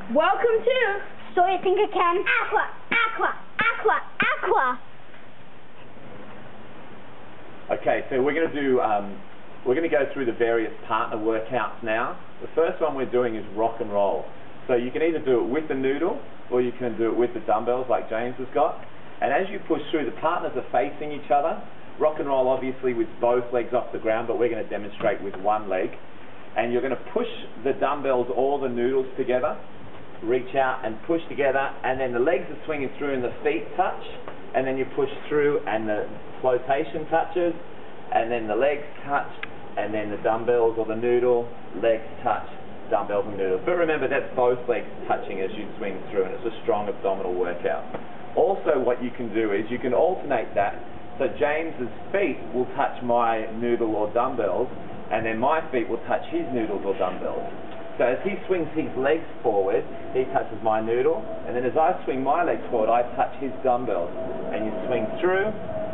Welcome to So You Think I Can Aqua, Aqua, Aqua, Aqua. Okay, so we're going to go through the various partner workouts now. The first one we're doing is rock and roll. So you can either do it with the noodle or you can do it with the dumbbells like James has got. And as you push through, the partners are facing each other. Rock and roll obviously with both legs off the ground, but we're going to demonstrate with one leg. And you're going to push the dumbbells or the noodles together, reach out and push together, and then the legs are swinging through and the feet touch, and then you push through and the flotation touches, and then the legs touch, and then the dumbbells or the noodle, legs touch, dumbbells and noodles. But remember, that's both legs touching as you swing through, and it's a strong abdominal workout. Also, what you can do is you can alternate that, so James's feet will touch my noodle or dumbbells, and then my feet will touch his noodles or dumbbells. So as he swings his legs forward, he touches my noodle, and then as I swing my legs forward, I touch his dumbbells. And you swing through,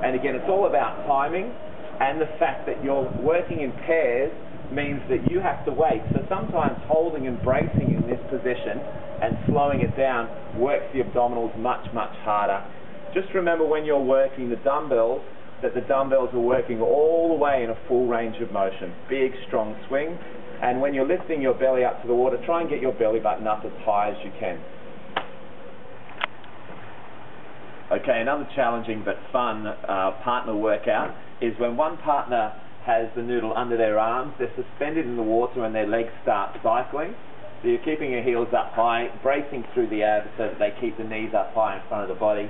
and again, it's all about timing, and the fact that you're working in pairs means that you have to wait. So sometimes holding and bracing in this position and slowing it down works the abdominals much, much harder. Just remember when you're working the dumbbells, that the dumbbells are working all the way in a full range of motion. Big, strong swing. And when you're lifting your belly up to the water, try and get your belly button up as high as you can. Okay, another challenging but fun partner workout is when one partner has the noodle under their arms, they're suspended in the water and their legs start cycling. So you're keeping your heels up high, bracing through the abs so that they keep the knees up high in front of the body.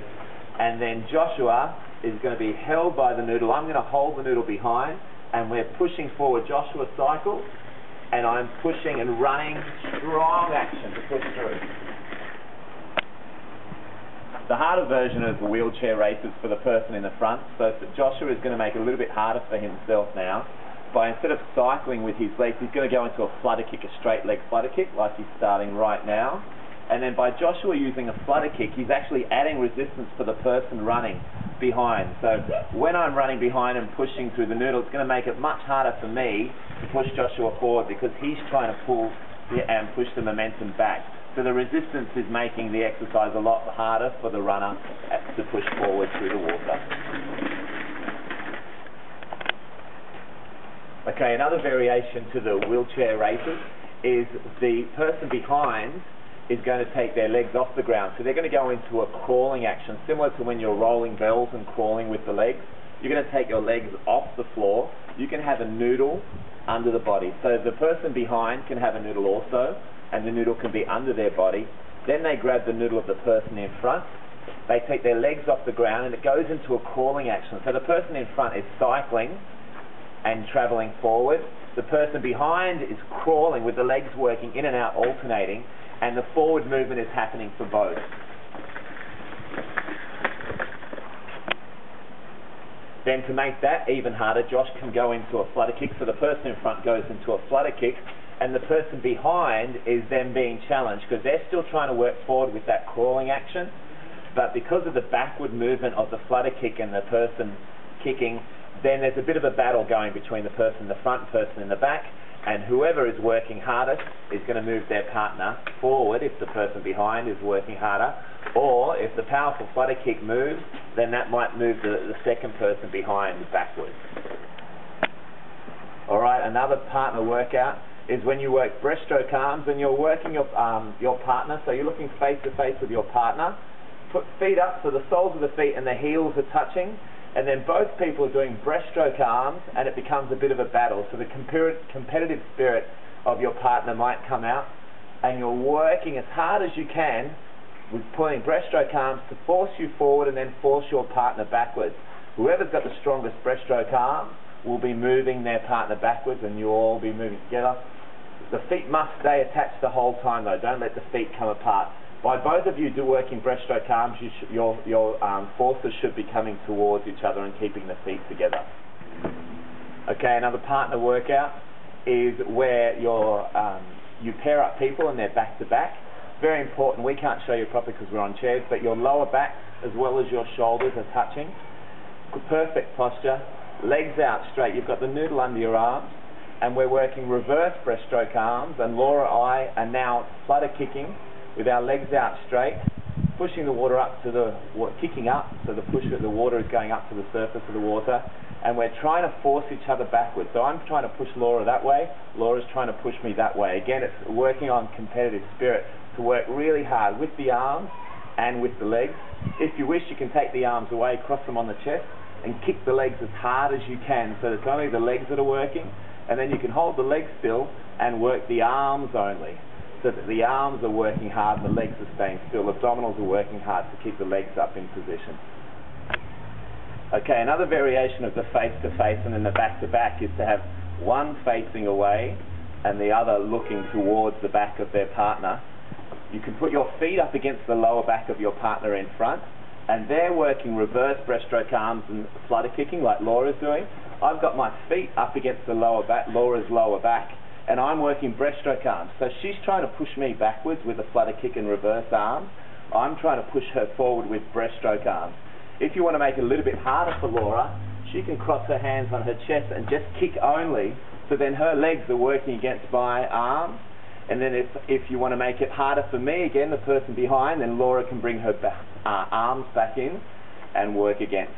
And then Joshua is going to be held by the noodle. I'm going to hold the noodle behind, and we're pushing forward. Joshua cycles, and I'm pushing and running, strong action to push through. The harder version of the wheelchair race is for the person in the front, so Joshua is going to make it a little bit harder for himself now. By instead of cycling with his legs, he's going to go into a flutter kick, a straight leg flutter kick, like he's starting right now. And then by Joshua using a flutter kick, he's actually adding resistance for the person running behind. So when I'm running behind and pushing through the noodle, it's going to make it much harder for me to push Joshua forward because he's trying to pull and push the momentum back. So the resistance is making the exercise a lot harder for the runner to push forward through the water. Okay, another variation to the wheelchair races is the person behind is going to take their legs off the ground. So they're going to go into a crawling action, similar to when you're rolling bells and crawling with the legs. You're going to take your legs off the floor. You can have a noodle under the body. So the person behind can have a noodle also, and the noodle can be under their body. Then they grab the noodle of the person in front. They take their legs off the ground, and it goes into a crawling action. So the person in front is cycling and traveling forward. The person behind is crawling with the legs working in and out, alternating, and the forward movement is happening for both. Then to make that even harder, Josh can go into a flutter kick. So the person in front goes into a flutter kick, and the person behind is then being challenged because they're still trying to work forward with that crawling action. But because of the backward movement of the flutter kick and the person kicking, then there's a bit of a battle going between the person in the front and person in the back, and whoever is working hardest is going to move their partner forward if the person behind is working harder, or if the powerful flutter kick moves, then that might move the second person behind backwards. Alright, another partner workout is when you work breaststroke arms and you're working your partner, so you're looking face to face with your partner. Put feet up so the soles of the feet and the heels are touching, and then both people are doing breaststroke arms, and it becomes a bit of a battle. So the competitive spirit of your partner might come out, and you're working as hard as you can with pulling breaststroke arms to force you forward and then force your partner backwards. Whoever's got the strongest breaststroke arm will be moving their partner backwards, and you'll all be moving together. The feet must stay attached the whole time though. Don't let the feet come apart. By both of you working breaststroke arms, your forces should be coming towards each other and keeping the feet together. Okay, another partner workout is where you pair up people and they're back to back. Very important. We can't show you properly because we're on chairs, but your lower back as well as your shoulders are touching. Perfect posture. Legs out straight. You've got the noodle under your arms, and we're working reverse breaststroke arms, and Laura, I are now flutter kicking with our legs out straight, pushing the water up to the, kicking up, so the water is going up to the surface of the water, and we're trying to force each other backwards. So I'm trying to push Laura that way, Laura's trying to push me that way. Again, it's working on competitive spirit to work really hard with the arms and with the legs. If you wish, you can take the arms away, cross them on the chest, and kick the legs as hard as you can, so it's only the legs that are working, and then you can hold the legs still and work the arms only, so that the arms are working hard and the legs are staying still. Abdominals are working hard to keep the legs up in position. Okay, another variation of the face-to-face and then the back-to-back is to have one facing away and the other looking towards the back of their partner. You can put your feet up against the lower back of your partner in front, and they're working reverse breaststroke arms and flutter kicking like Laura's doing. I've got my feet up against the lower back, Laura's lower back, and I'm working breaststroke arms. So she's trying to push me backwards with a flutter kick and reverse arms. I'm trying to push her forward with breaststroke arms. If you want to make it a little bit harder for Laura, she can cross her hands on her chest and just kick only, so then her legs are working against my arms. And then if you want to make it harder for me, again, the person behind, then Laura can bring her arms back in and work against